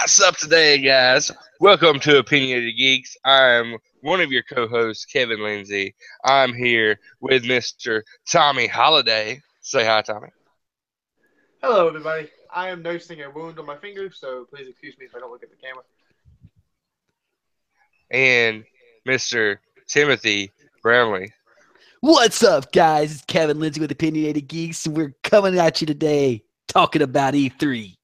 What's up today, guys? Welcome to Opinionated Geeks. I'm one of your co-hosts, Kevin Lindsay. I'm here with Mr. Tommy Holiday. Say hi, Tommy. Hello, everybody. I am nursing a wound on my finger, so please excuse me if I don't look at the camera. And Mr. Timothy Brownlee. What's up, guys? It's Kevin Lindsay with Opinionated Geeks, and we're coming at you today talking about E3.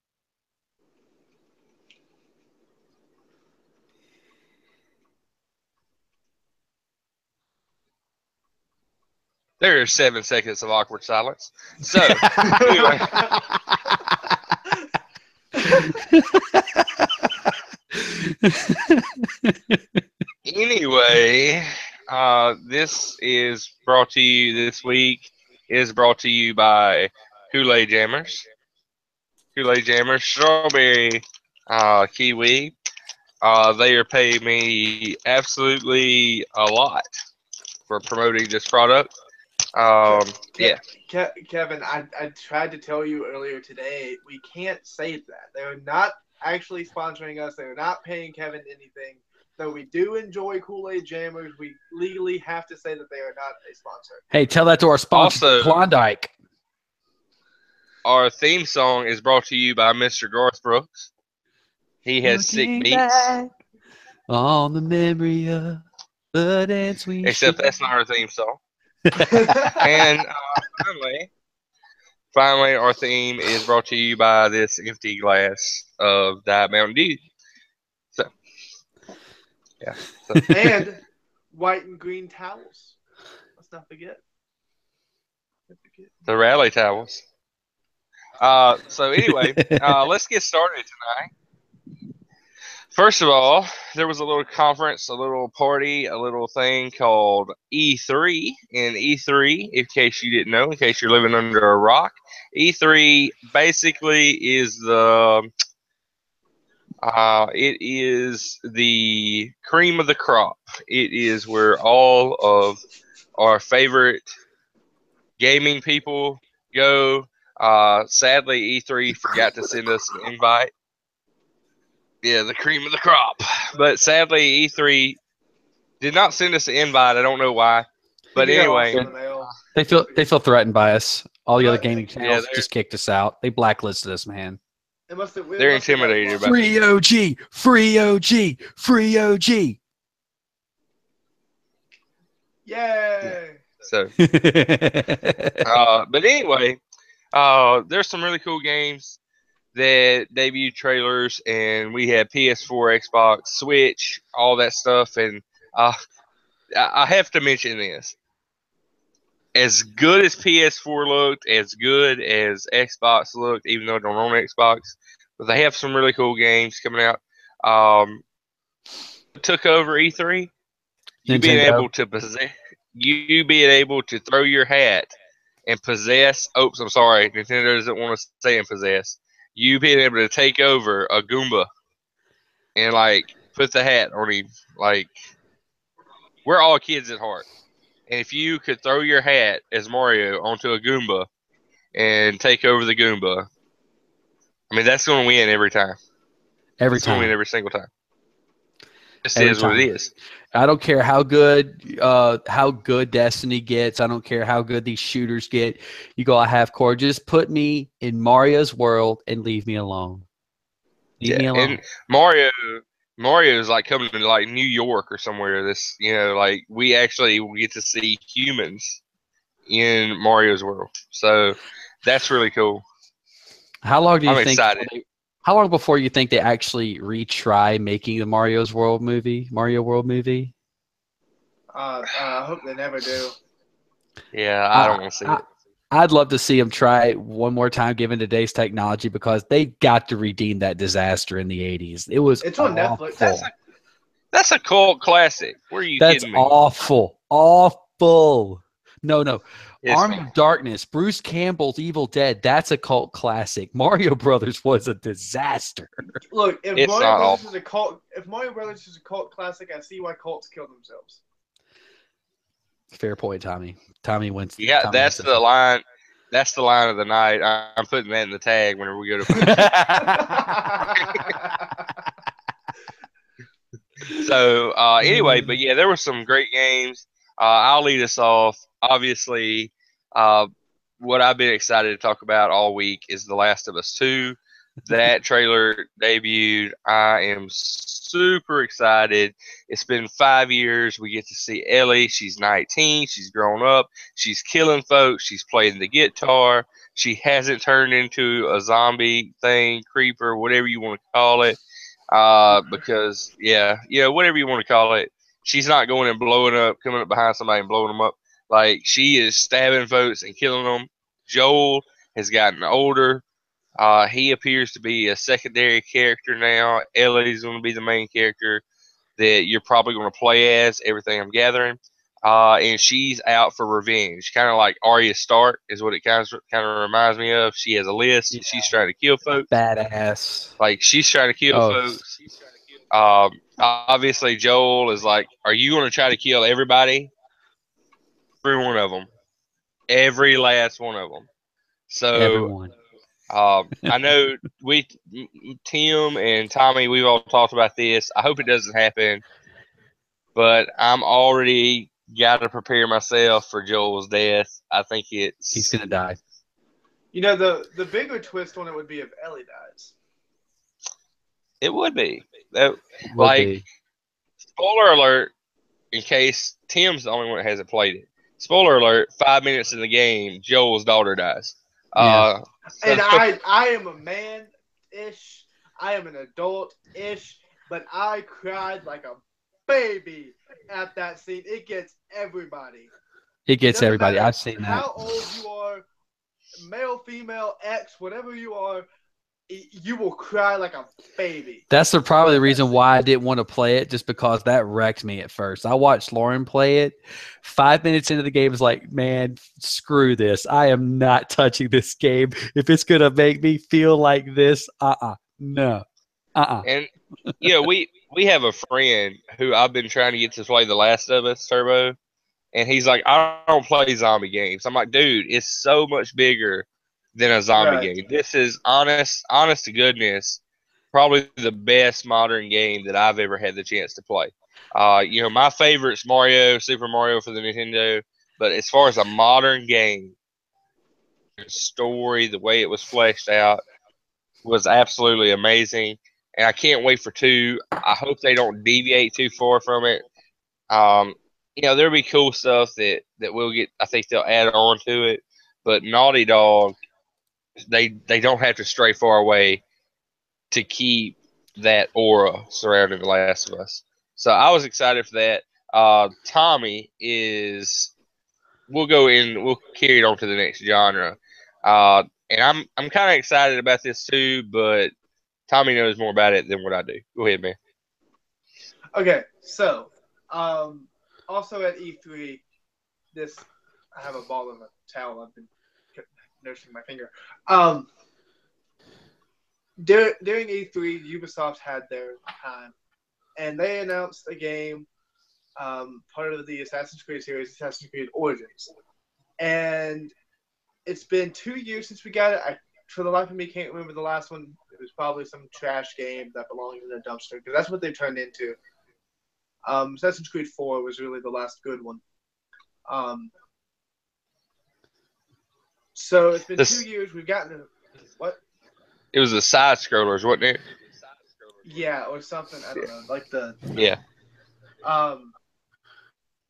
There are 7 seconds of awkward silence. So, anyway. This is brought to you this week is brought to you by Kool-Aid Jammers. Kool-Aid Jammers, strawberry kiwi. They are paying me absolutely a lot for promoting this product. Yeah. Kevin, I tried to tell you earlier today, we can't say that. They're not actually sponsoring us. They're not paying Kevin anything. Though we do enjoy Kool-Aid Jammers, we legally have to say that they are not a sponsor. Hey, tell that to our sponsor, Also, Klondike. Our theme song is brought to you by Mr. Garth Brooks. He has sick beats. On the memory of the dance we Except that's not our theme song. And finally, our theme is brought to you by this empty glass of Diet Mountain Dew. So, yeah. So. And white and green towels. Let's not forget. The rally towels. So anyway, let's get started tonight. First of all, there was a little conference, a little party, a little thing called E3. And E3, in case you didn't know, in case you're living under a rock, E3 basically is it is the cream of the crop. It is where all of our favorite gaming people go. Sadly, E3 forgot to send us an invite. Yeah, the cream of the crop. But sadly, E3 did not send us an invite. I don't know why. But anyway, they feel threatened by us. All the other gaming channels just kicked us out. They blacklisted us, man. They're intimidated about free OG, free OG, free OG. Yay! So, but anyway, there's some really cool games that debut trailers, and we had PS4, Xbox, Switch, all that stuff. And I have to mention this. As good as PS4 looked, as good as Xbox looked, even though I don't own Xbox, but they have some really cool games coming out. Took over E3. You being able to possess, you being able to throw your hat and possess. Oops, I'm sorry. Nintendo doesn't want to say and possess. You being able to take over a Goomba and put the hat on him. We're all kids at heart. And if you could throw your hat as Mario onto a Goomba and take over the Goomba, I mean, that's going to win every time. Every time. Going to win every single time. It is what it is. I don't care how good Destiny gets. I don't care how good these shooters get. You go, I have core. Just put me in Mario's world and leave me alone. Leave me alone. And Mario's coming to New York or somewhere. This, we actually get to see humans in Mario's world. So that's really cool. How long do you I'm think? Excited. How long before you think they actually retry making the Mario World movie? I hope they never do. Yeah, I don't want to see it. I'd love to see them try it one more time, given today's technology, because they got to redeem that disaster in the '80s. It's on Netflix. That's a cult classic. Where are you kidding me? That's awful. No. Army of Darkness, Bruce Campbell's Evil Dead, that's a cult classic. Mario Brothers was a disaster. Look, if Mario Brothers is a cult classic, I see why cults kill themselves. Fair point, Tommy. Tommy wins. Yeah, Tommy that's wins the line. That's the line of the night. I'm putting that in the tag whenever we go to. So anyway, but yeah, there were some great games. I'll lead us off. Obviously, what I've been excited to talk about all week is The Last of Us 2. That trailer debuted. I am super excited. It's been 5 years. We get to see Ellie. She's 19. She's grown up. She's killing folks. She's playing the guitar. She hasn't turned into a zombie thing, creeper, whatever you want to call it. Because whatever you want to call it, she's not going and blowing up, coming up behind somebody and blowing them up. Like, she is stabbing folks and killing them. Joel has gotten older. He appears to be a secondary character now. Ellie's going to be the main character that you're probably going to play as, everything I'm gathering. And she's out for revenge, kind of like Arya Stark is what it kind of reminds me of. She has a list. And she's trying to kill folks. Badass. Like, she's trying to kill folks. Obviously, Joel is like, "Are you going to try to kill everybody?" Every one of them, every last one of them. So Everyone. I know Tim and Tommy, we've all talked about this. I hope it doesn't happen, but I'm already got to prepare myself for Joel's death. I think He's gonna die. You know, the bigger twist on it would be if Ellie dies. It would be. Would be. Spoiler alert, in case Tim's the only one that hasn't played it. Spoiler alert, 5 minutes in the game, Joel's daughter dies. Yeah. And I am a man-ish. I am an adult-ish. But I cried like a baby at that scene. It gets everybody. It gets Doesn't everybody. matter I've seen that. how old you are, male, female, X, whatever you are, you will cry like a baby. That's probably the reason why I didn't want to play it, just because that wrecked me at first. I watched Lauren play it. 5 minutes into the game, was like, man, screw this. I am not touching this game. If it's going to make me feel like this, no. And, we have a friend who I've been trying to get to play The Last of Us, Turbo, and he's like, "I don't play zombie games." I'm like, dude, it's so much bigger than a zombie game. This is honest to goodness, probably the best modern game that I've ever had the chance to play. My favorite's Super Mario for the Nintendo, but as far as a modern game, the story, the way it was fleshed out, was absolutely amazing. And I can't wait for 2. I hope they don't deviate too far from it. There'll be cool stuff that we'll get. I think they'll add on to it. But Naughty Dog, they don't have to stray far away to keep that aura surrounding The Last of Us. So I was excited for that. Tommy we'll carry it on to the next genre. And I'm kind of excited about this too, but Tommy knows more about it than what I do. Go ahead, man. Okay, so also at E3, I have a ball of a towel. I've been nursing my finger. During E3, Ubisoft had their time, and they announced a game, part of the Assassin's Creed series, Assassin's Creed Origins. And it's been 2 years since we got it. For the life of me, can't remember the last one. It was probably some trash game that belonged in a dumpster, because that's what they turned into. Assassin's Creed 4 was really the last good one. So it's been 2 years. We've gotten what? It was the side scrollers, wasn't it? Yeah, or something. I don't know. Like the yeah.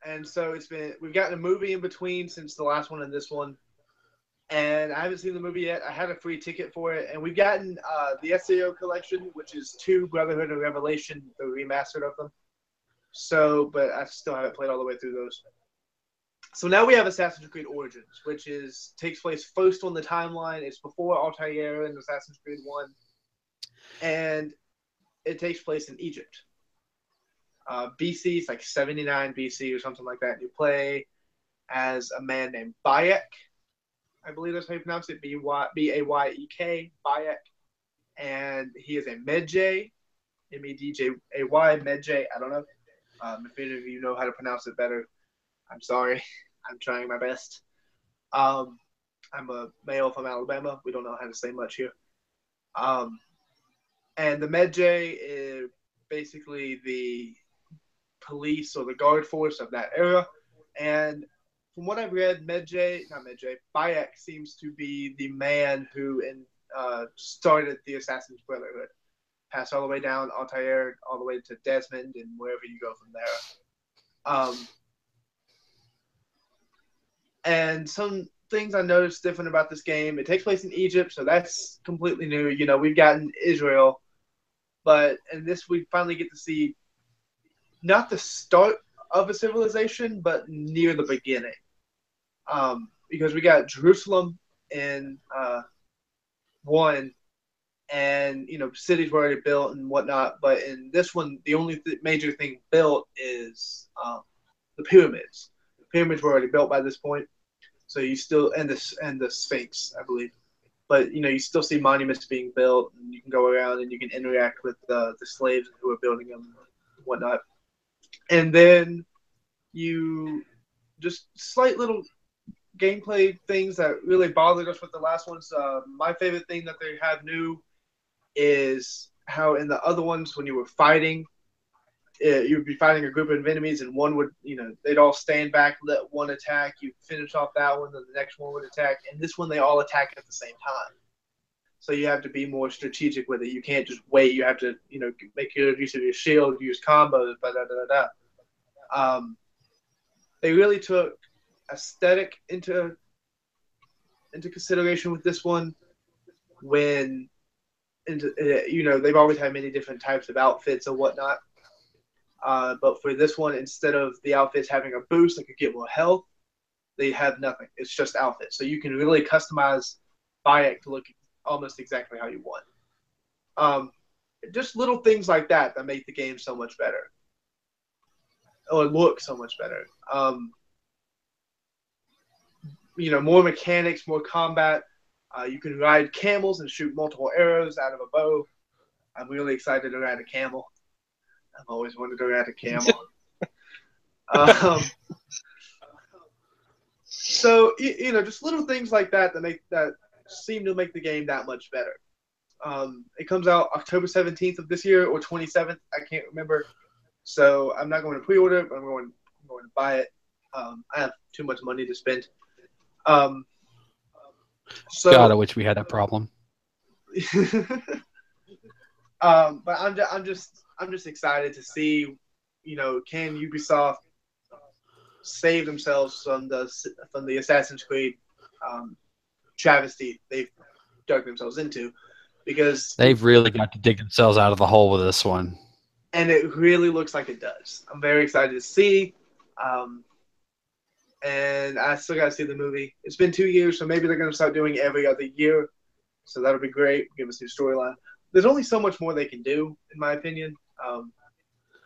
And so we've gotten a movie in between since the last one and this one. And I haven't seen the movie yet. I had a free ticket for it. And we've gotten the SAO collection, which is 2 Brotherhood of Revelation, the remastered of them. So, but I still haven't played all the way through those. So now we have Assassin's Creed Origins, which takes place first on the timeline. It's before Altair and Assassin's Creed 1. And it takes place in Egypt. BC, it's like 79 BC or something like that. You play as a man named Bayek. I believe that's how you pronounce it, Bayek, Bayek. And he is a Medjay, Medjay, Medjay, I don't know. If any of you know how to pronounce it better, I'm sorry. I'm trying my best. I'm a male from Alabama. We don't know how to say much here. And the Medjay is basically the police or the guard force of that era. And from what I've read, Bayek seems to be the man who started the Assassin's Brotherhood. Passed all the way down Altair, all the way to Desmond, and wherever you go from there. And some things I noticed different about this game. It takes place in Egypt, so that's completely new. You know, we've gotten Israel, but in this we finally get to see not the start of a civilization, but near the beginning. Because we got Jerusalem in one, and you know cities were already built and whatnot. But in this one, the only major thing built is the pyramids. The pyramids were already built by this point, so you still and the Sphinx, I believe. But you know you still see monuments being built, and you can go around and you can interact with the slaves who are building them and whatnot. And then you just slight little gameplay things that really bothered us with the last ones. My favorite thing that they have new is how in the other ones when you were fighting, you'd be fighting a group of enemies and one would, you know, they'd all stand back, let one attack, you finish off that one, then the next one would attack. And this one, they all attack at the same time. So you have to be more strategic with it. You can't just wait. You have to, you know, make good use of your shield, use combos, They really took aesthetic into consideration with this one when, you know, they've always had many different types of outfits and whatnot. But for this one, instead of the outfits having a boost that could get more health, they have nothing. It's just outfits. So you can really customize Bayek to look almost exactly how you want. Just little things like that that make the game so much better. Or look so much better. You know, more mechanics, more combat. You can ride camels and shoot multiple arrows out of a bow. I'm really excited to ride a camel. I've always wanted to ride a camel. So you know, just little things like that that seem to make the game that much better. It comes out October 17th of this year or 27th. I can't remember. So I'm not going to pre-order it, but I'm going to buy it. I have too much money to spend. So, God, I wish we had that problem. But I'm just excited to see, you know, can Ubisoft save themselves from the Assassin's Creed travesty they've dug themselves into, because They've really got to dig themselves out of the hole with this one. And it really looks like it does. I'm very excited to see. And I still got to see the movie. It's been 2 years, so maybe they're going to start doing every other year. So that'll be great. Give us a new storyline. There's only so much more they can do, in my opinion.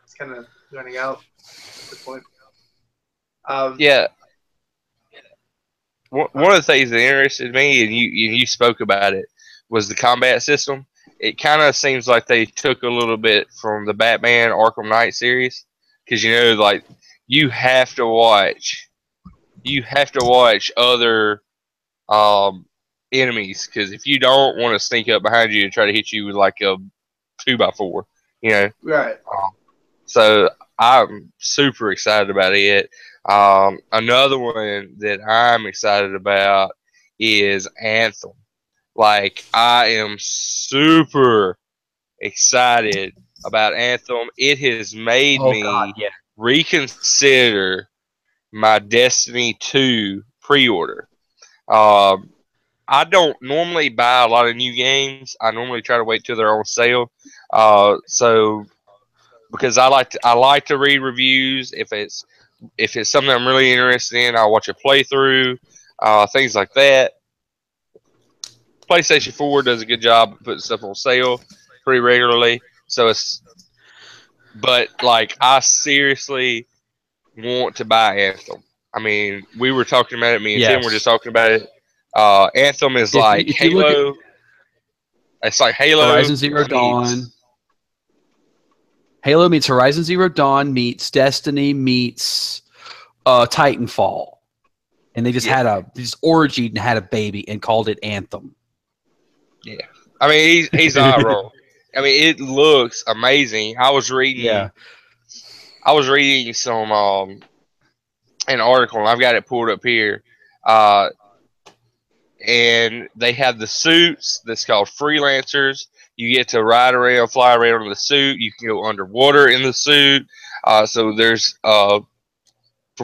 It's kind of running out at this point. Yeah. One of the things that interested me, and you spoke about it, was the combat system. It kind of seems like they took a little bit from the Batman Arkham Knight series, because you know, like you have to watch other enemies, because if you don't want to sneak up behind you and try to hit you with like a 2x4, you know. Right. So I'm super excited about it. Another one that I'm excited about is Anthem. Like, I am super excited about Anthem. It has made me reconsider my Destiny 2 pre-order. I don't normally buy a lot of new games. I normally try to wait till they're on sale. So because I like to read reviews. If it's something I'm really interested in, I'll watch a playthrough, things like that. PlayStation 4 does a good job of putting stuff on sale pretty regularly. But like, I seriously want to buy Anthem. I mean, we were talking about it. Me and Tim were just talking about it. Anthem is like Halo. It's like Halo. Horizon Zero Dawn. Halo meets Horizon Zero Dawn meets Destiny meets Titanfall, and they just had this orgy and had a baby and called it Anthem. Yeah, I mean he's not wrong. I mean, it looks amazing. I was reading. Yeah. I was reading an article, and I've got it pulled up here. Uh, and they have the suits that's called freelancers. You get to ride around, fly around in the suit. You can go underwater in the suit. So there's, from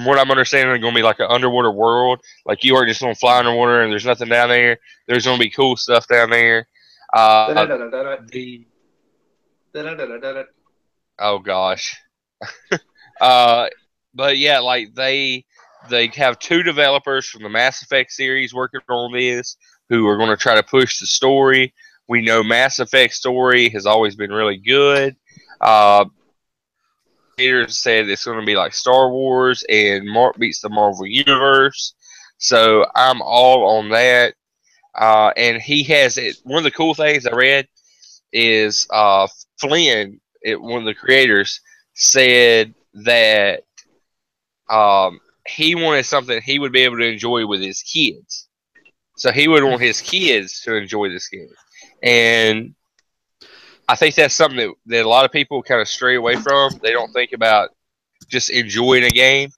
what I'm understanding, there's going to be like an underwater world. Like you are just going to fly underwater and there's nothing down there. There's going to be cool stuff down there. The Oh gosh. Uh, but yeah, like they have two developers from the Mass Effect series working on this who are going to try to push the story. We know Mass Effect story has always been really good. Uh, Creators said it's going to be like Star Wars and beats the Marvel universe. So I'm all on that. And he has it. One of the cool things I read is Flynn, one of the creators, said that he wanted something he would be able to enjoy with his kids. So he would want his kids to enjoy this game. And I think that's something that a lot of people kind of stray away from. They don't think about just enjoying a game.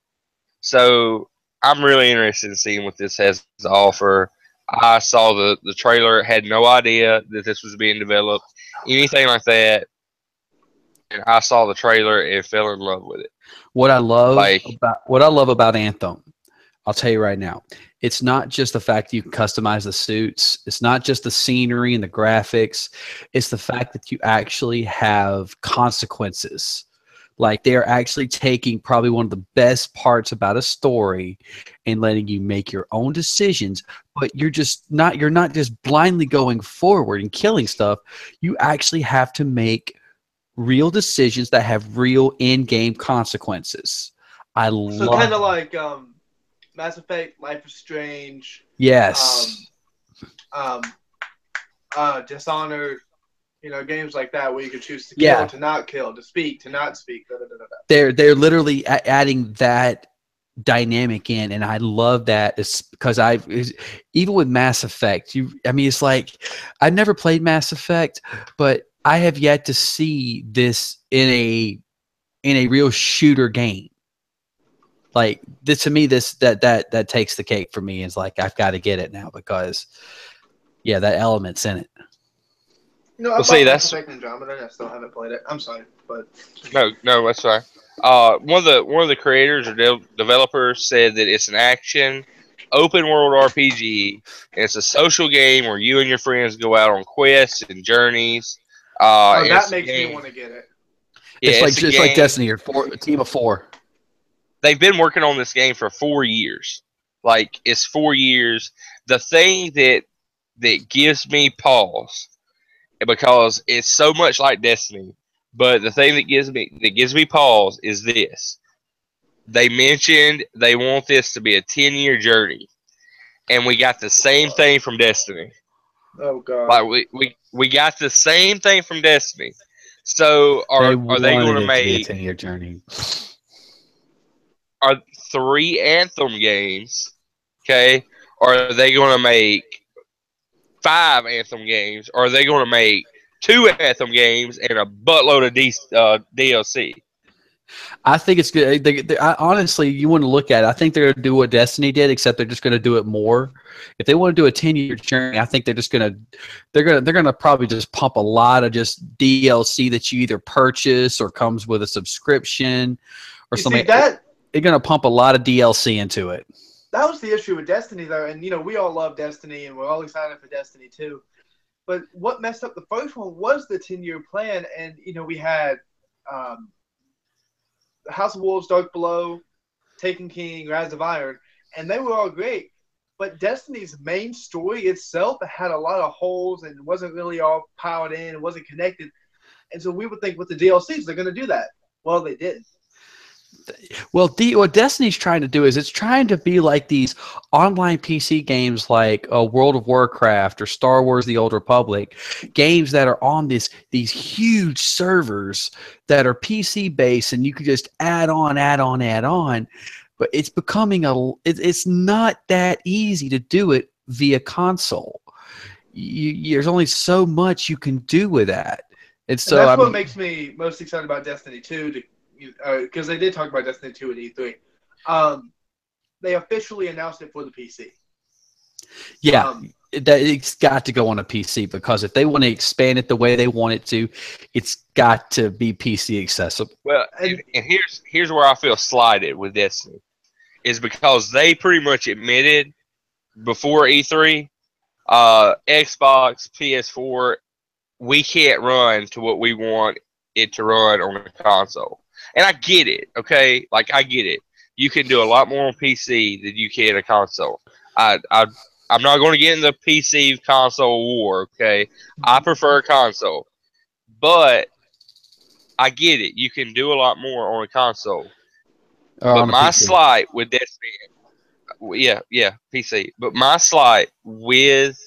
So I'm really interested in seeing what this has to offer. I saw the trailer, had no idea that this was being developed, anything like that. And I saw the trailer and fell in love with it. What I love Like, about Anthem, I'll tell you right now, it's not just the fact that you can customize the suits. It's not just the scenery and the graphics. It's the fact that you actually have consequences. Like they are actually taking probably one of the best parts about a story and letting you make your own decisions, but you're not just blindly going forward and killing stuff. You actually have to make real decisions that have real in-game consequences. I So love kind of like Mass Effect, Life is Strange, Yes. Dishonored, games like that where you can choose to kill, Yeah. to not kill, to speak, to not speak. They're literally adding that dynamic in, and I love that. It's because even with Mass Effect, it's like I've never played Mass Effect, but I have yet to see this in a real shooter game. Like this to me, that takes the cake for me. Is like I've got to get it now because that element's in it. I bought Mass Effect Andromeda and I still haven't played it. I'm sorry, but no, that's fine. One of the creators or developers said that it's an action, open world RPG, and it's a social game where you and your friends go out on quests and journeys. that makes me want to get it. Yeah, it's like Destiny or a team of 4. They've been working on this game for 4 years. Like it's 4 years. The thing that gives me pause, because it's so much like Destiny, but the thing that gives me pause is this. They mentioned they want this to be a 10-year journey, and we got the same thing from Destiny. Oh god! Like we got the same thing from Destiny. So are they going to make be a 10-year journey? Are 3 Anthem games? Okay, or are they going to make 5 Anthem games? Or are they going to make 2 Anthem games and a buttload of DLC? I think it's good. Honestly, you want to look at it. I think they're going to do what Destiny did, except they're just going to do it more. If they want to do a 10-year journey, I think they're going to probably just pump a lot of just DLC that you either purchase or comes with a subscription or something. They're going to pump a lot of DLC into it. That was the issue with Destiny, though, and we all love Destiny, and we're all excited for Destiny 2. But what messed up the first one was the 10-year plan, and we had House of Wolves, Dark Below, Taken King, Rise of Iron, and they were all great. But Destiny's main story itself had a lot of holes and wasn't really all powered in, and wasn't connected. And so we would think with the DLCs they're going to do that. Well, they didn't. Well, what Destiny's trying to do is it's trying to be like these online PC games like World of Warcraft or Star Wars The Old Republic, games that are on these huge servers that are PC-based, and you can just add on. But it's becoming it's not that easy to do it via console. There's only so much you can do with that. And so that's what makes me most excited about Destiny 2, to because they did talk about Destiny 2 at E3. They officially announced it for the PC. Yeah, it's got to go on a PC because if they want to expand it the way they want it to, it's got to be PC accessible. Well, and here's where I feel slighted with Destiny, is because they pretty much admitted before E3, Xbox, PS4, we can't run to what we want it to run on a console. And I get it, okay? Like, I get it. You can do a lot more on PC than you can a console. I'm not going to get in the PC console war, okay? I prefer console. But I get it. You can do a lot more on a console. But my slight with Destiny, yeah, PC. But my slight with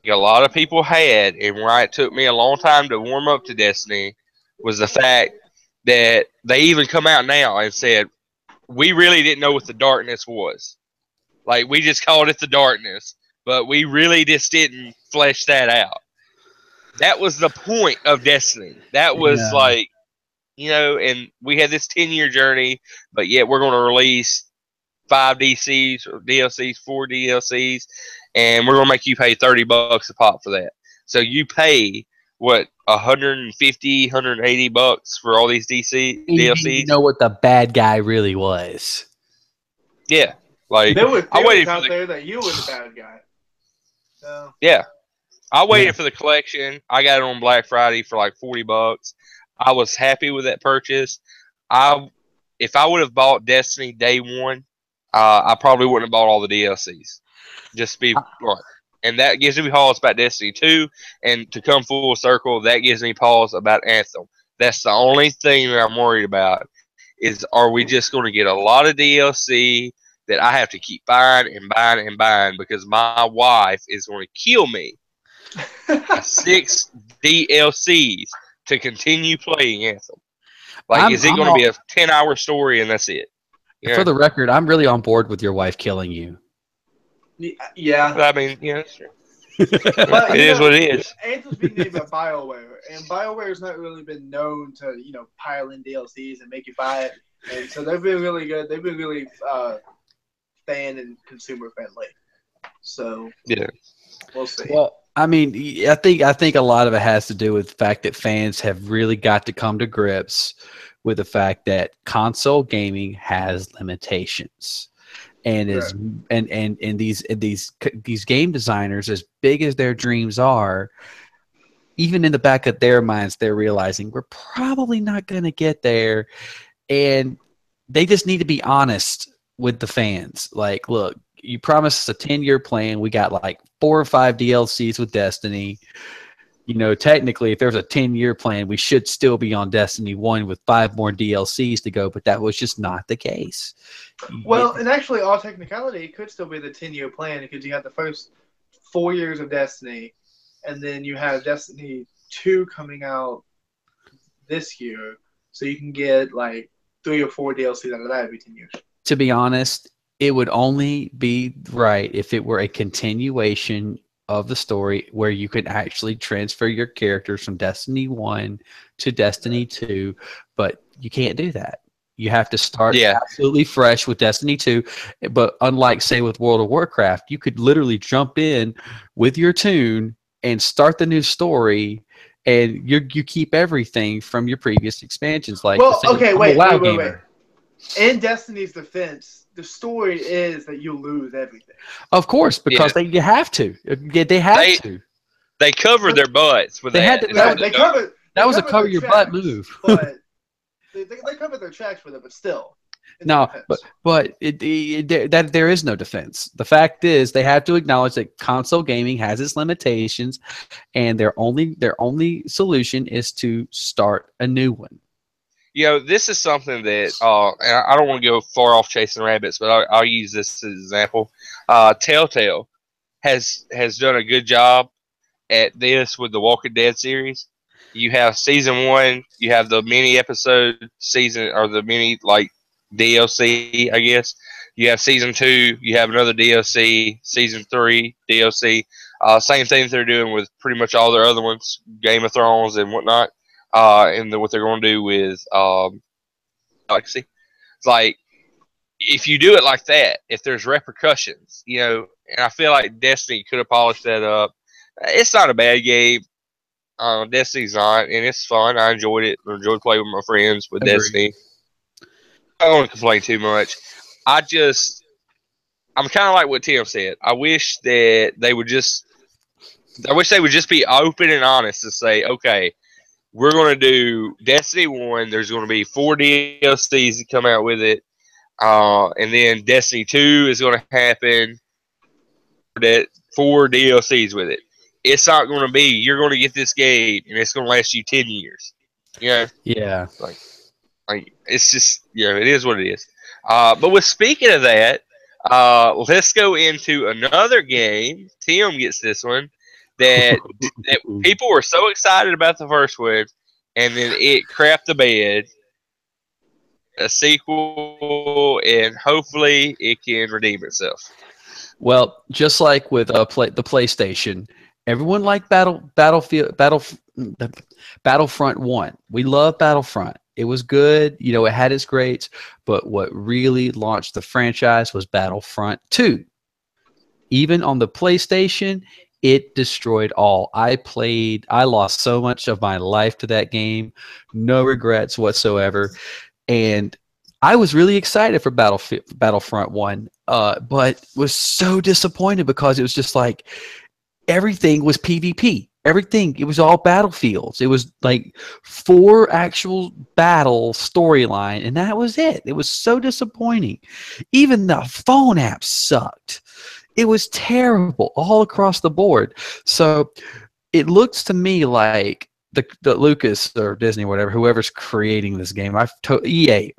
a lot of people had, and why it took me a long time to warm up to Destiny, was the fact that they even come out now and said, we really didn't know what the darkness was. Like, we just called it the darkness, but we really just didn't flesh that out. That was the point of Destiny. That was like, and we had this 10-year journey, but yet we're going to release 5 DCs or DLCs, 4 DLCs, and we're going to make you pay $30 a pop for that. So you pay, what, 150, 180 bucks for all these DLCs? You know what the bad guy really was. Yeah. Like, there were theories out there that you were the bad guy. So. Yeah. I waited for the collection. I got it on Black Friday for like $40. I was happy with that purchase. If I would have bought Destiny day one, I probably wouldn't have bought all the DLCs. Just to be blunt. And that gives me pause about Destiny 2. And to come full circle, that gives me pause about Anthem. That's the only thing that I'm worried about is, are we just going to get a lot of DLC that I have to keep buying and buying and buying because my wife is going to kill me 6 DLCs to continue playing Anthem. Like, is it going to be a 10-hour story and that's it? For the record, I'm really on board with your wife killing you. Yeah. I mean, that's true. It is what it is. Anthem's being named by BioWare, and BioWare has not really been known to, pile in DLCs and make you buy it. And so they've been really good. They've been really fan and consumer friendly. So yeah, we'll see. Well, I mean, I think a lot of it has to do with the fact that fans have really got to come to grips with the fact that console gaming has limitations. And these game designers, as big as their dreams are, even in the back of their minds, they're realizing we're probably not going to get there, and they just need to be honest with the fans. Like, look, you promised us a 10-year plan. We got like 4 or 5 DLCs with Destiny. Technically, if there's a 10-year plan, we should still be on Destiny 1 with 5 more DLCs to go, but that was just not the case. Well, and actually, all technicality, it could still be the 10-year plan because you have the first 4 years of Destiny, and then you have Destiny 2 coming out this year, so you can get like 3 or 4 DLCs out of that every 10 years. To be honest, it would only be right if it were a continuation of the story where you could actually transfer your characters from Destiny 1 to Destiny 2, but you can't do that. You have to start absolutely fresh with Destiny 2. But unlike, say, with World of Warcraft, you could literally jump in with your tune and start the new story, and you keep everything from your previous expansions. Like, well, okay, wait. In Destiny's defense, the story is that you lose everything. Of course, because you have to. They have to. They covered their butts with that. That was a cover your butt move. But they covered their tracks with it, but still. No, but there is no defense. The fact is, they have to acknowledge that console gaming has its limitations, and their only solution is to start a new one. This is something that, and I don't want to go far off chasing rabbits, but I'll use this as an example. Telltale has done a good job at this with the Walking Dead series. You have season 1, you have the mini episode season, or the mini DLC, I guess. You have season 2, you have another DLC, season 3 DLC. Same thing they're doing with pretty much all their other ones, Game of Thrones and whatnot. and what they're going to do with Galaxy. It's like if you do it like that, if there's repercussions, and I feel like Destiny could have polished that up. It's not a bad game. Destiny's not, and it's fun. I enjoyed it. I enjoyed playing with my friends with Agreed. Destiny. I don't want to complain too much. I'm kind of like what Tim said. I wish they would just be open and honest to say, okay, we're going to do Destiny 1. There's going to be 4 DLCs that come out with it. And then Destiny 2 is going to happen. That 4 DLCs with it. It's not going to be, you're going to get this game and it's going to last you 10 years. Yeah. Like it's just, it is what it is. But with speaking of that, let's go into another game. Tim gets this one that people were so excited about the first one, and then it crapped the bed. A sequel, and hopefully it can redeem itself. Well, just like with the PlayStation, everyone liked Battlefront 1. We love Battlefront. It was good. It had its greats, but what really launched the franchise was Battlefront 2. Even on the PlayStation, it destroyed all. I lost so much of my life to that game. No regrets whatsoever. And I was really excited for Battlefront 1, but was so disappointed because it was just like everything was PvP. Everything, it was all battlefields. It was like 4 actual battle storyline, and that was it. It was so disappointing. Even the phone app sucked. It was terrible all across the board. So it looks to me like the Lucas or Disney, whatever, whoever's creating this game, EA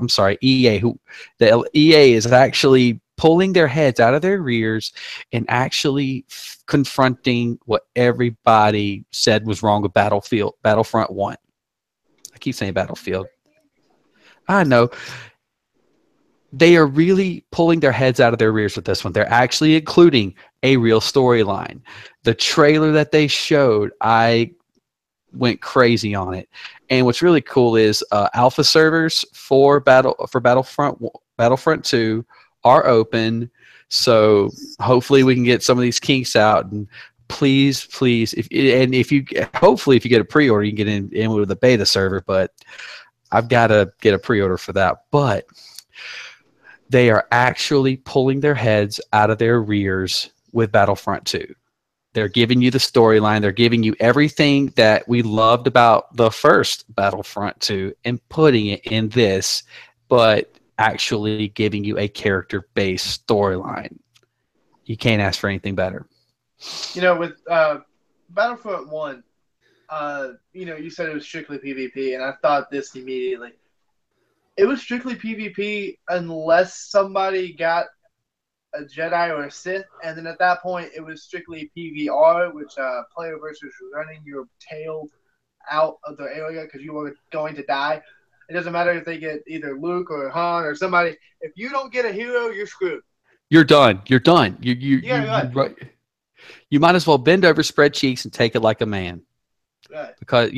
is actually pulling their heads out of their rears and actually confronting what everybody said was wrong with Battlefront 1. I keep saying Battlefield. I know. They are really pulling their heads out of their rears with this one. They're actually including a real storyline. The trailer that they showed, I went crazy on it. And what's really cool is alpha servers for Battlefront 2 are open. So hopefully we can get some of these kinks out. And please, if you get a pre-order, you can get in with the beta server. But I've got to get a pre-order for that. But they are actually pulling their heads out of their rears with Battlefront 2. They're giving you the storyline. They're giving you everything that we loved about the first Battlefront 2 and putting it in this, but actually giving you a character-based storyline. You can't ask for anything better. With Battlefront 1, you said it was strictly PvP, and I thought this immediately. It was strictly PvP unless somebody got a Jedi or a Sith, and then at that point it was strictly PVR, which player versus running your tail out of the area because you were going to die. It doesn't matter if they get either Luke or Han or somebody. If you don't get a hero, you're screwed. You're done. You're done. You might as well bend over, spread cheeks, and take it like a man. Right. Because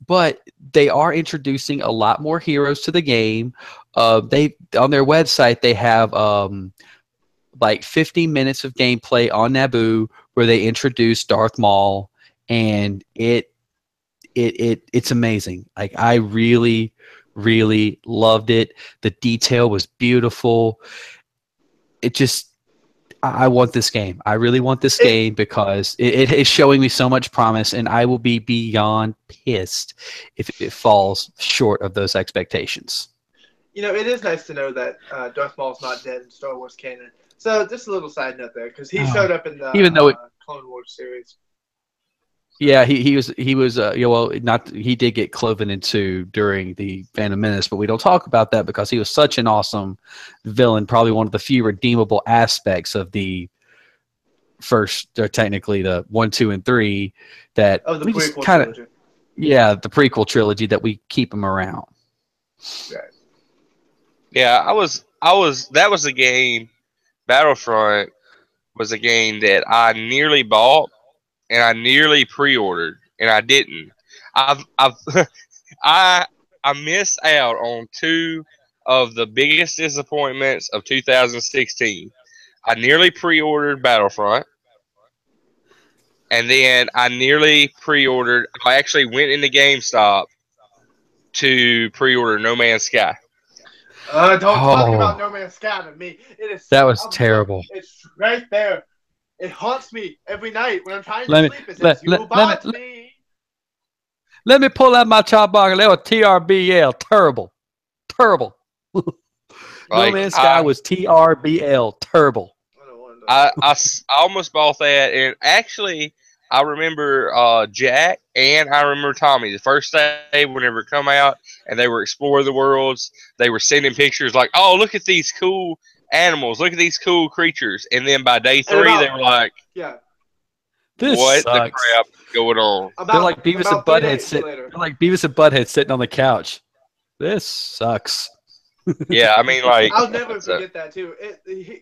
but they are introducing a lot more heroes to the game. They on their website they have like 15 minutes of gameplay on Naboo where they introduce Darth Maul, and it's amazing. Like I really, really loved it. The detail was beautiful. I want this game. I really want this game because it is showing me so much promise, and I will be beyond pissed if it falls short of those expectations. It is nice to know that Darth Maul's not dead in Star Wars canon. So just a little side note there, because he showed up in the Clone Wars series. Yeah, he was he did get cloven in two during the Phantom Menace, but we don't talk about that because he was such an awesome villain, probably one of the few redeemable aspects of the first, or technically the 1, 2, and 3 that of the we prequel trilogy. Yeah, the prequel trilogy that we keep him around. Right. Yeah, that was a game. Battlefront was a game that I nearly bought and I nearly pre-ordered, and I didn't. I've I I missed out on two of the biggest disappointments of 2016. I nearly pre-ordered Battlefront, and then I nearly pre-ordered. I actually went into GameStop to pre-order No Man's Sky. Don't talk about Oh, No Man's Sky to me. It is. that was terrible. It's right there. It haunts me every night when I'm trying to Let me sleep. It says, let, "You let, let me bought me." let me pull out my chop box. That was TRBL. Terrible. Terrible. No Like Man's Sky was TRBL. Terrible. I don't want I almost bought that, and actually, I remember Jack and I remember Tommy. The first day, whenever it come out, and they were exploring the worlds, they were sending pictures like, "Oh, look at these cool animals! Look at these cool creatures!" And then by day And 3, they were like, yeah. This "What the sucks. crap is going on?" They're like Beavis and About 3 Butthead days sitting. later. They're like Beavis and Butthead sitting on the couch. This sucks. Yeah, I mean, like, I'll never so- forget that too.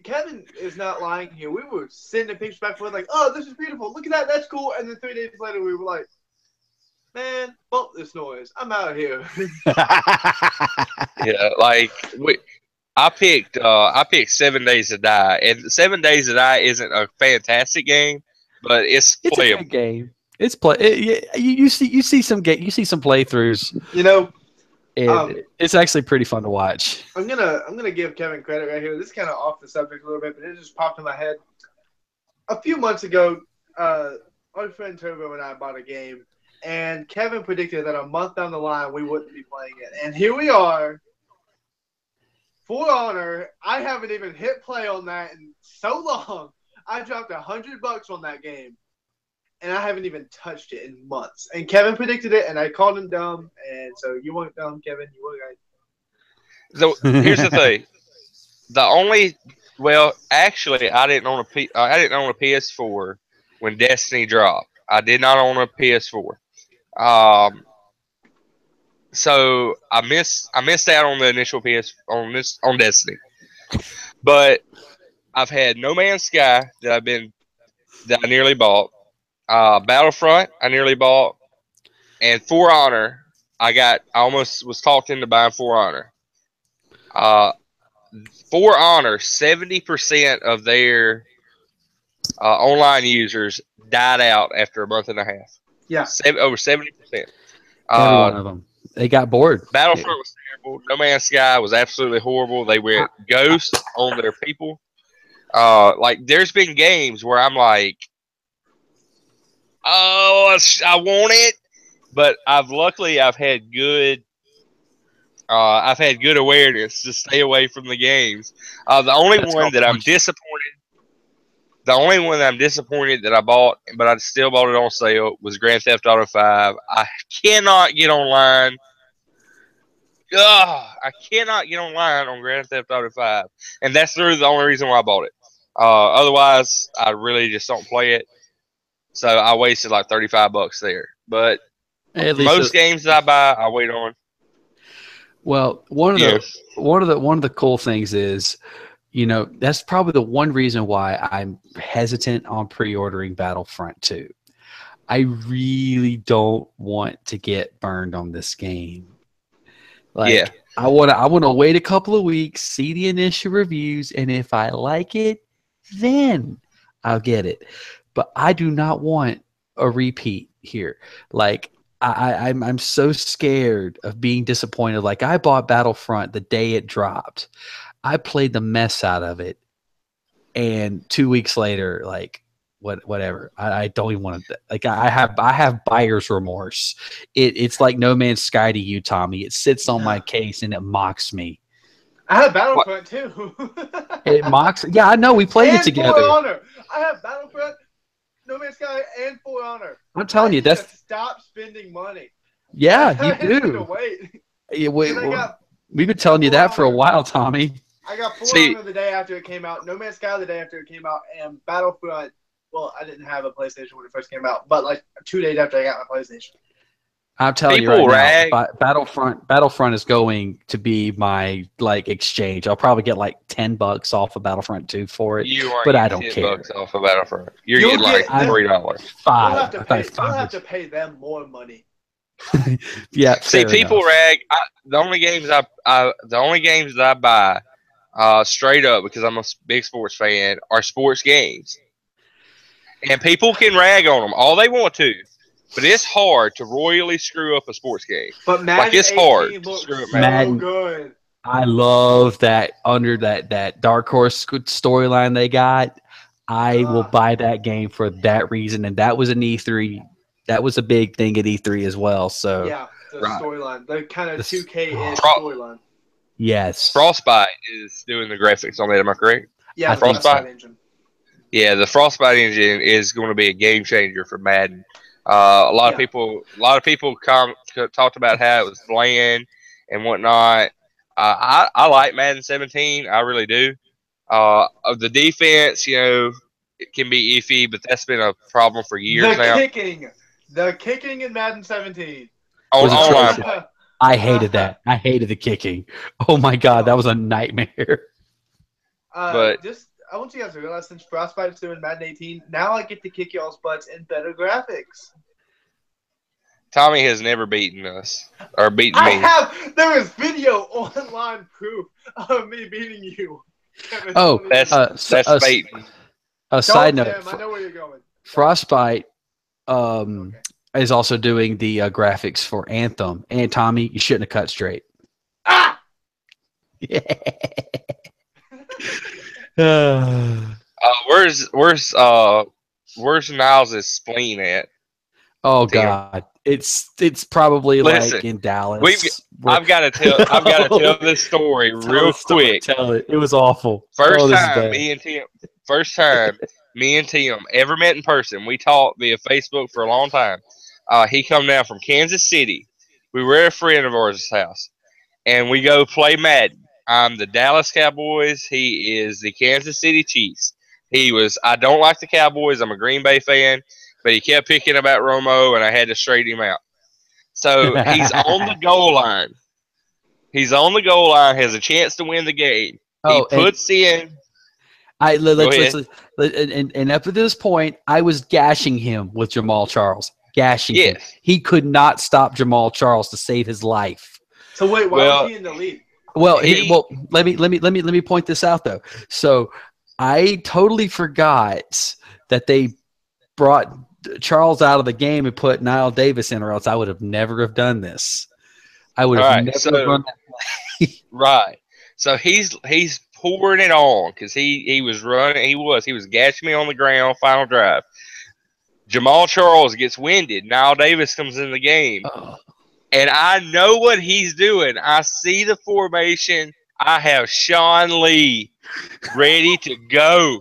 Kevin is not lying here. We were sending pictures back and forth like, "Oh, this is beautiful. Look at that. That's cool." And then 3 days later, we were like, "Man, bump this noise. I'm out of here." yeah, like I picked 7 Days to Die, and 7 Days to Die isn't a fantastic game, but it's It's a playable. good game. It's you see some playthroughs. You know, And it's actually pretty fun to watch. I'm gonna give Kevin credit right here. This is kind of off the subject a little bit, but it just popped in my head. A few months ago, our friend Turbo and I bought a game, and Kevin predicted that a month down the line we wouldn't be playing it, and here we are. For Honor, I haven't even hit play on that in so long. I dropped $100 on that game, and I haven't even touched it in months. And Kevin predicted it, and I called him dumb. And so you weren't dumb, Kevin. You were right. So here's the thing: actually, I didn't own a PS4 when Destiny dropped. I did not own a PS4. So I missed out on the initial on Destiny, but I've had No Man's Sky that I nearly bought. Battlefront I nearly bought, and For Honor I almost was talked into buying For Honor. Uh, For Honor, 70% of their online users died out after a month and a half. Yeah. Over 70%. Every one of them. They got bored. Battlefront was terrible. No Man's Sky was absolutely horrible. They went ghost on their people. Like there's been games where I'm like, oh, I want it, but I've had good. I've had good awareness to stay away from the games. The only one that I'm disappointed that I bought, but I still bought it on sale, was Grand Theft Auto 5. I cannot get online. I cannot get online on Grand Theft Auto 5, and that's really the only reason why I bought it. Otherwise, I really just don't play it. So I wasted like $35 there. But most games that I buy, I wait on. Well, one of the cool things is, that's probably the one reason why I'm hesitant on pre-ordering Battlefront 2. I really don't want to get burned on this game. I want to wait a couple of weeks, see the initial reviews, and if I like it, then I'll get it. But I do not want a repeat here. I'm so scared of being disappointed. Like, I bought Battlefront the day it dropped. I played the mess out of it, and 2 weeks later, whatever. I don't even want to. I have buyer's remorse. It's like No Man's Sky to you, Tommy. It sits on my case and it mocks me. I have Battlefront too. It mocks. Yeah, I know. We played it together. For Honor. I have Battlefront, No Man's Sky, and For Honor. I'm telling you, that's stop spending money. Yeah, you do. Wait. Yeah, we've been telling you that for a while, Tommy. I got For Honor the day after it came out, No Man's Sky the day after it came out, and Battlefront. Well, I didn't have a PlayStation when it first came out, but like 2 days after I got my PlayStation. I'm telling you right now, Battlefront is going to be my exchange. I'll probably get like $10 off of Battlefront 2 for it, but I don't care. $10 off of Battlefront. You'll getting like $3. We'll have to pay them more money. Yeah, See, fair people enough. rag. The only games the only games that I buy, straight up because I'm a big sports fan, are sports games. And people can rag on them all they want to, but it's hard to royally screw up a sports game. But Like Madden it's hard 18 to looks screw up Madden. so Madden. good. I love that under that Dark Horse storyline they got. I will buy that game for that reason, and that was an E3. That was a big thing at E3 as well. So Yeah, the Right. storyline, the kind of The 2K-ish Fro- storyline. yes, Frostbite is doing the graphics on that. Am I correct? Yeah, I the think so. Frostbite engine. Yeah, the Frostbite engine is going to be a game changer for Madden. A lot of people talked about how it was bland and whatnot. I like Madden 17, I really do. Of the defense, it can be iffy, but that's been a problem for years now. The kicking in Madden 17. On Was online atrocious. play, I hated that. I hated the kicking. Oh my god, that was a nightmare. But I want you guys to realize since Frostbite's doing Madden 18, now I get to kick y'all's butts in better graphics. Tommy has never beaten us or beaten me. There is video online proof of me beating you. Kevin, Oh, don't even- That's baiting. A side Don't, note: Tim, I know where you're going. Frostbite is also doing the graphics for Anthem. And Tommy, you shouldn't have cut straight. Ah! Where's Niles' spleen at? Oh Tim? god, it's probably Listen, like in Dallas. I've got to tell this story real quick. Tell it. It was awful. First this is time bad. me and Tim ever met in person. We talked via Facebook for a long time. He come down from Kansas City. We were at a friend of ours' house, and we go play Madden. I'm the Dallas Cowboys. He is the Kansas City Chiefs. I don't like the Cowboys. I'm a Green Bay fan, but he kept picking about Romo, and I had to straighten him out. So he's on the goal line. Has a chance to win the game. He puts in. And up to this point, I was gashing him with Jamal Charles. Gashing him. He could not stop Jamal Charles to save his life. So wait, why was he in the lead? Well, let me point this out though. So I totally forgot that they brought Charles out of the game and put Niall Davis in, or else I would have never have done this. I would have never run that play. Right. So he's pouring it on because he was running. He was gashing me on the ground. Final drive. Jamal Charles gets winded. Niall Davis comes in the game. And I know what he's doing. I see the formation. I have Sean Lee ready to go.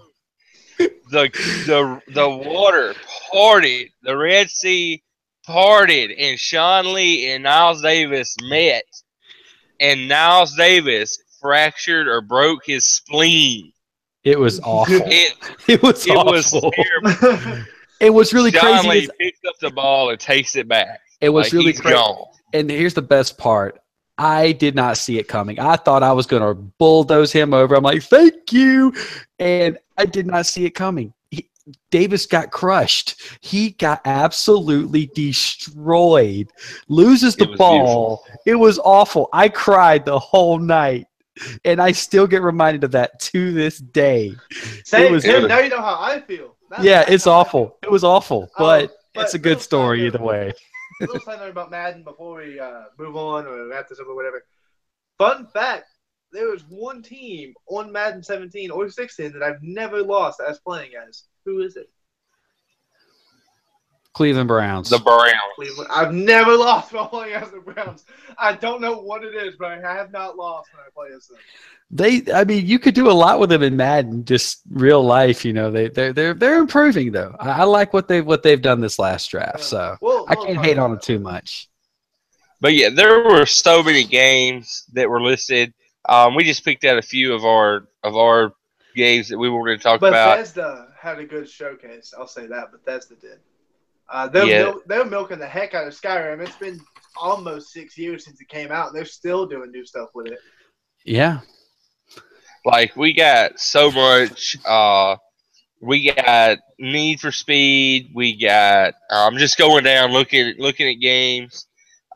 The water parted. The Red Sea parted. And Sean Lee and Niles Davis met. And Niles Davis fractured or broke his spleen. It was awful. It was terrible. It was really Sean crazy. Lee picks up the ball and takes it back. It was really crazy. Gone. And here's the best part. I did not see it coming. I thought I was going to bulldoze him over. I'm like, thank you. And I did not see it coming. Davis got crushed. He got absolutely destroyed. Loses the ball. Beautiful. It was awful. I cried the whole night. And I still get reminded of that to this day. Now you know how I feel. It's awful. It was awful. But it's a good story either way. A little side note about Madden before we move on or wrap this up or whatever. Fun fact, there was one team on Madden 17 or 16 that I've never lost as playing as. Who is it? Cleveland Browns. The Browns. I've never lost while playing as the Browns. I don't know what it is, but I have not lost when I play as them. You could do a lot with them in Madden, just real life. They're improving though. I like what they've done this last draft, so I can't hate on them too much. But yeah, there were so many games that were listed. We just picked out a few of our games that we wanted to talk about. Bethesda had a good showcase. I'll say that. Bethesda did. They're milking the heck out of Skyrim. It's been almost 6 years since it came out, and they're still doing new stuff with it. Yeah. Like, we got so much. We got Need for Speed. We got. I'm just going down looking at games.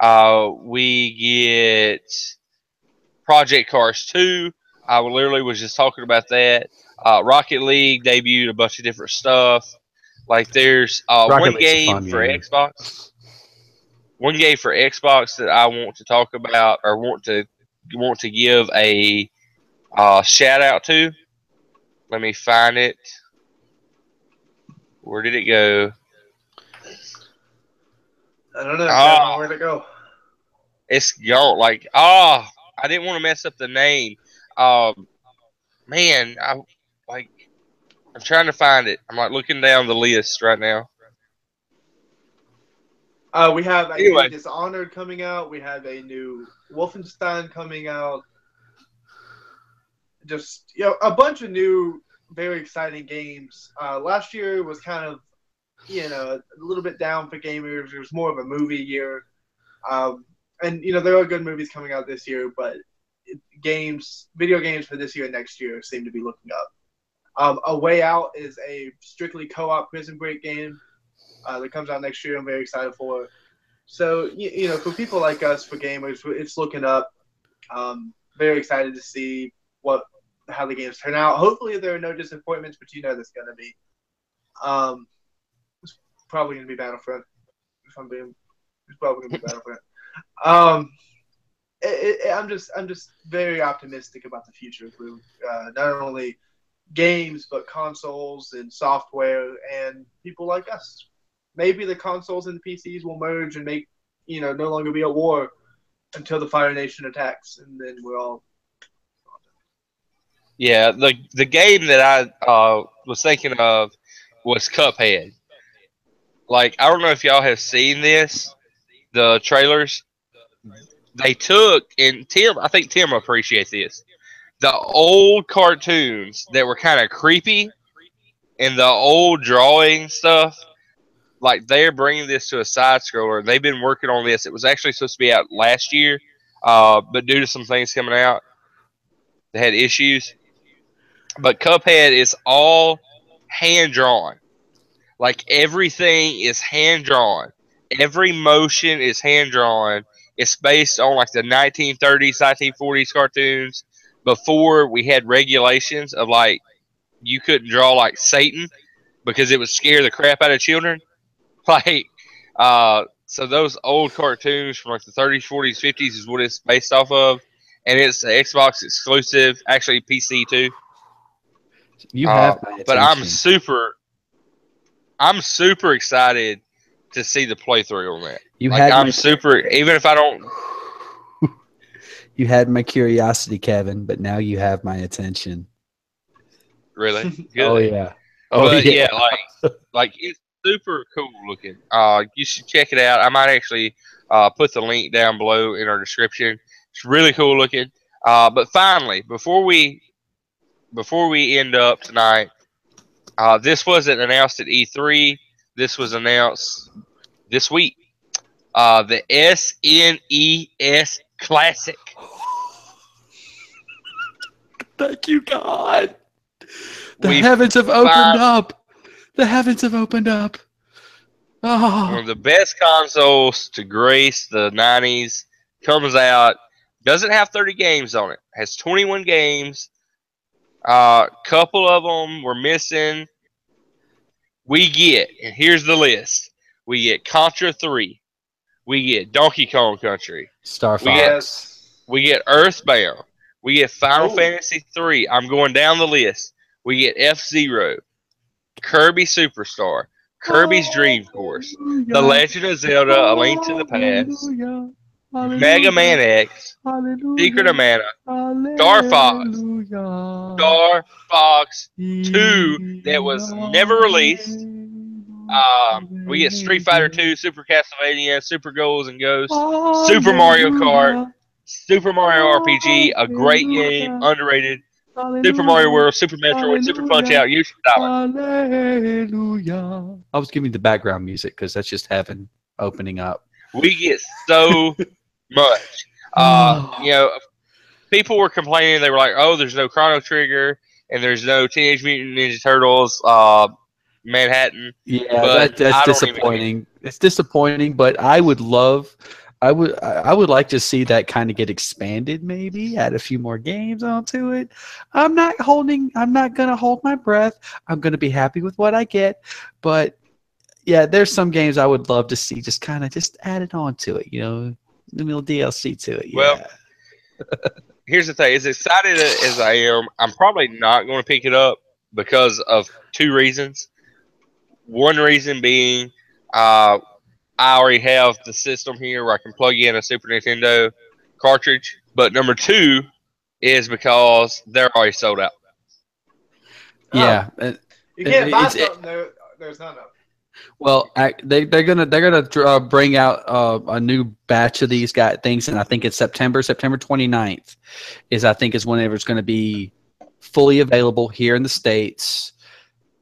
We get Project Cars 2. I literally was just talking about that. Rocket League debuted a bunch of different stuff. Like there's Rocket one League's a game fun for game. Xbox. One game for Xbox that I want to talk about or want to give a shout out to. Let me find it. Where did it go? I don't know, Kevin. Ah, Where'd it go? it's gone. Like I didn't want to mess up the name. Man, like I'm trying to find it. I'm like looking down the list right now. We have a new Anyway, Dishonored coming out. We have a new Wolfenstein coming out. Just a bunch of new, very exciting games. Last year was kind of a little bit down for gamers. It was more of a movie year, and there are good movies coming out this year, but video games for this year and next year seem to be looking up. A Way Out is a strictly co-op Prison Break game that comes out next year. I'm very excited for. So for people like us, for gamers, it's looking up. Very excited to see how the games turn out. Hopefully there are no disappointments, but there's going to be. It's probably going to be Battlefront. It's probably going to be Battlefront. I'm just very optimistic about the future for not only games but consoles and software and people like us. Maybe the consoles and the PCs will merge and make no longer be a war until the Fire Nation attacks, and then we're all. yeah, the game that I was thinking of was Cuphead. Like I don't know if y'all have seen this, the trailers. They took and Tim, I think Tim appreciates this. The old cartoons that were kind of creepy and the old drawing stuff, like they're bringing this to a side scroller. They've been working on this. It was actually supposed to be out last year, but due to some things coming out, they had issues. But Cuphead is all hand drawn. Like everything is hand drawn. Every motion is hand drawn. It's based on like the 1930s, 1940s cartoons before we had regulations of like you couldn't draw like Satan because it would scare the crap out of children. Like, so those old cartoons from like the 30s, 40s, 50s is what it's based off of, and it's an Xbox exclusive, actually PC too. You have my But attention. I'm super excited to see the playthrough on that. You like had I'm my super, even if I don't. You had my curiosity, Kevin, but now you have my attention. Really? Good. Oh yeah. But yeah, like it's super cool looking. You should check it out. I might actually put the link down below in our description. It's really cool looking. But finally, before we end up tonight, this wasn't announced at E3. This was announced this week. The SNES Classic. Thank you, God. The heavens have opened up. The heavens have opened up. Oh. One of the best consoles to grace the 90s. Comes out. Doesn't have 30 games on it. Has 21 games. Couple of them were missing. We get, and here's the list. We get Contra 3. We get Donkey Kong Country. Star Fox. We get Earthbound. We get Final Fantasy 3. I'm going down the list. We get F-Zero, Kirby Superstar, Kirby's Dream Course, The Legend of Zelda: A Link to the Past, Mega Man X, Secret of Mana, Star Fox 2 that was never released. We get Street Fighter 2, Super Castlevania, Super Goals and Ghosts, Super Mario Kart, Super Mario RPG, a great game, underrated. Super Mario World, Super Metroid, Super Punch Out, Yoshi's Island. Hallelujah. I was giving the background music because that's just heaven opening up. We get so much. People were complaining. They were like, "Oh, there's no Chrono Trigger and there's no Teenage Mutant Ninja Turtles, Manhattan." Yeah, that's disappointing. It's disappointing, but I would love I would like to see that kind of get expanded, maybe add a few more games onto it. I'm not gonna hold my breath. I'm gonna be happy with what I get, but yeah, there's some games I would love to see just kind of just added on to it, the little DLC to it. Well, Yeah. here's the thing: as excited as I am, I'm probably not going to pick it up because of two reasons. One reason being, uh, I already have the system here where I can plug in a Super Nintendo cartridge. But number two is because they're already sold out. Oh, Yeah. you can't buy It's something there's none of. well, they're gonna bring out a new batch of these things, and I think it's September 29th I think is whenever it's going to be fully available here in the States.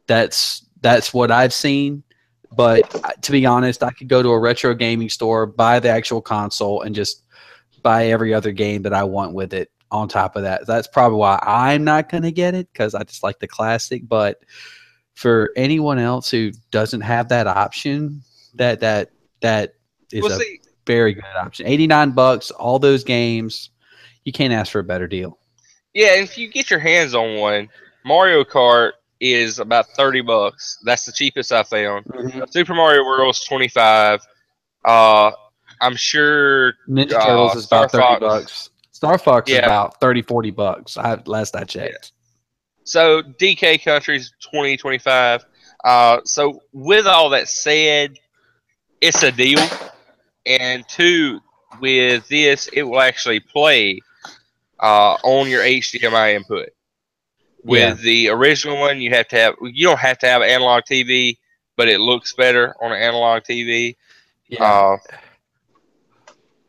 That's what I've seen. But to be honest, I could go to a retro gaming store, buy the actual console, and just buy every other game that I want with it on top of that. That's probably why I'm not going to get it, because I just like the classic. But for anyone else who doesn't have that option, that is Well, a see, very good option. $89, all those games. You can't ask for a better deal. yeah, if you get your hands on one, Mario Kart is about $30. That's the cheapest I found. Super Mario World's 25. I'm sure Ninja Turtles is Star about 30 Fox. bucks. Star Fox is Yeah, about 30, 40 bucks. Last I yeah. checked. So DK Country's 20, 25. So with all that said, it's a deal. And two, with this, it will actually play on your HDMI input. Yeah. With the original one, you don't have to have an analog TV, but it looks better on an analog TV. Yeah.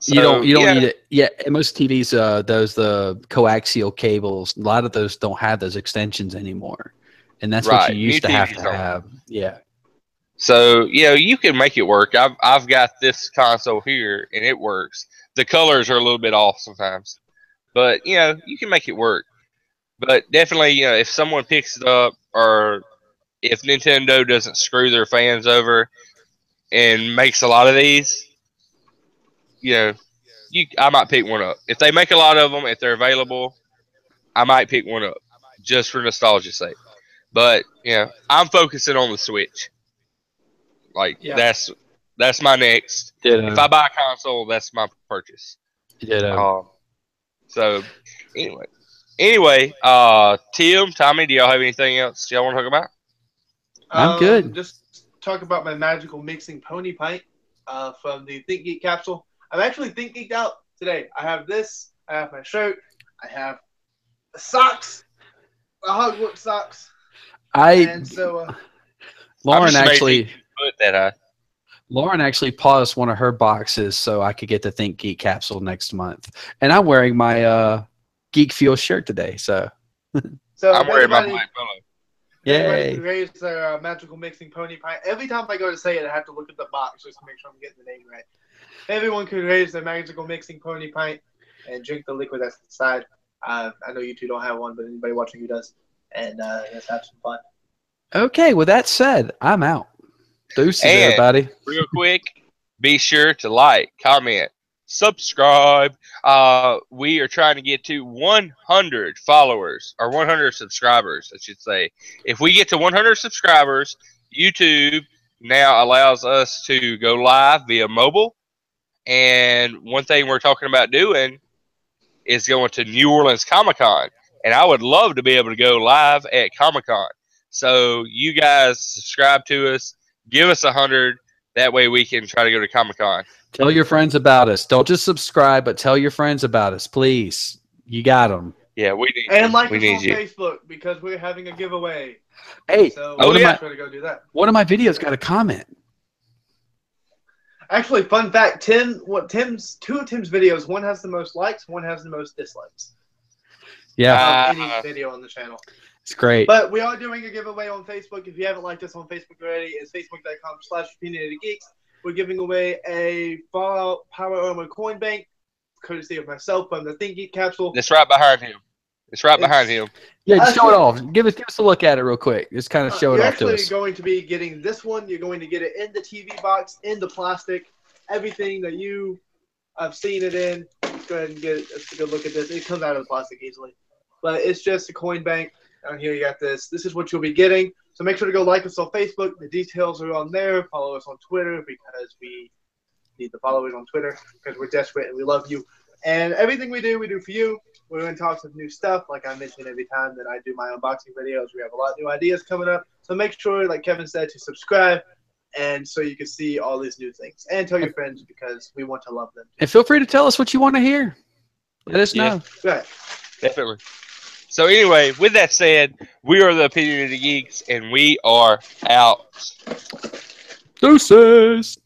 You don't Yeah, need it. Yeah, and most TVs, the coaxial cables, a lot of those don't have those extensions anymore, and that's what you right. New used to TVs don't. have. Yeah, So you can make it work. I've got this console here, and it works. The colors are a little bit off sometimes, but you can make it work. But definitely, if someone picks it up, or if Nintendo doesn't screw their fans over and makes a lot of these, I might pick one up. If they make a lot of them, if they're available, I might pick one up just for nostalgia's sake. But I'm focusing on the Switch. Like yeah. that's my next. If I buy a console, that's my purchase. So anyway, Tim, Tommy, do y'all have anything else y'all want to talk about? I'm good. Just talk about my magical mixing pony pint from the Think Geek capsule. I'm actually Think Geeked out today. I have this. I have my shirt. I have the socks. The Hogwarts socks. And so Lauren actually put that. Lauren actually paused one of her boxes so I could get the Think Geek capsule next month, and I'm wearing my Geek Fuel shirt today. So I'm wearing my black polo. Everybody could raise their magical mixing pony pint. Every time I go to say it, I have to look at the box just to make sure I'm getting the name right. Everyone could raise their magical mixing pony pint and drink the liquid that's inside. I know you two don't have one, but anybody watching you does. And let's have some fun. Okay, with that said, I'm out. Deuces, everybody. Real quick, be sure to like, comment, subscribe. We are trying to get to 100 followers, or 100 subscribers, I should say. If we get to 100 subscribers, YouTube now allows us to go live via mobile. And one thing we're talking about doing is going to New Orleans Comic-Con. And I would love to be able to go live at Comic-Con. So you guys subscribe to us, give us 100. That way we can try to go to Comic-Con. Tell your friends about us. Don't just subscribe, but tell your friends about us, please. You got them. Yeah, we need and you. like we us need on you. Facebook because we're having a giveaway. Hey, so yeah. try to go do that. One of my videos got a comment. Actually, fun fact: two of Tim's videos. One has the most likes. One has the most dislikes. Yeah, of any video on the channel. It's great. But we are doing a giveaway on Facebook. If you haven't liked us on Facebook already, it's facebook.com/opinionated geeks. We're giving away a Fallout Power Armor coin bank, courtesy of myself from the Think Geek capsule. It's right behind him. Behind him. Yeah, just show it off. Give us a look at it real quick. Just kind of show it off to us. You're actually going to be getting this one. You're going to get it in the TV box, in the plastic, everything that you I've seen it in. Let's go ahead and get a good look at this. It comes out of the plastic easily. But it's just a coin bank. Down here you got this. This is what you'll be getting. So make sure to go like us on Facebook. The details are on there. Follow us on Twitter because we need the followers on Twitter because we're desperate and we love you. And everything we do for you. We're in talks of new stuff. Like I mention every time that I do my unboxing videos, we have a lot of new ideas coming up. So make sure, like Kevin said, to subscribe and so you can see all these new things. And tell your friends because we want to love them. And feel free to tell us what you want to hear. Let us know. Right. Definitely. So anyway, with that said, we are the Opinionated Geeks, and we are out. Deuces.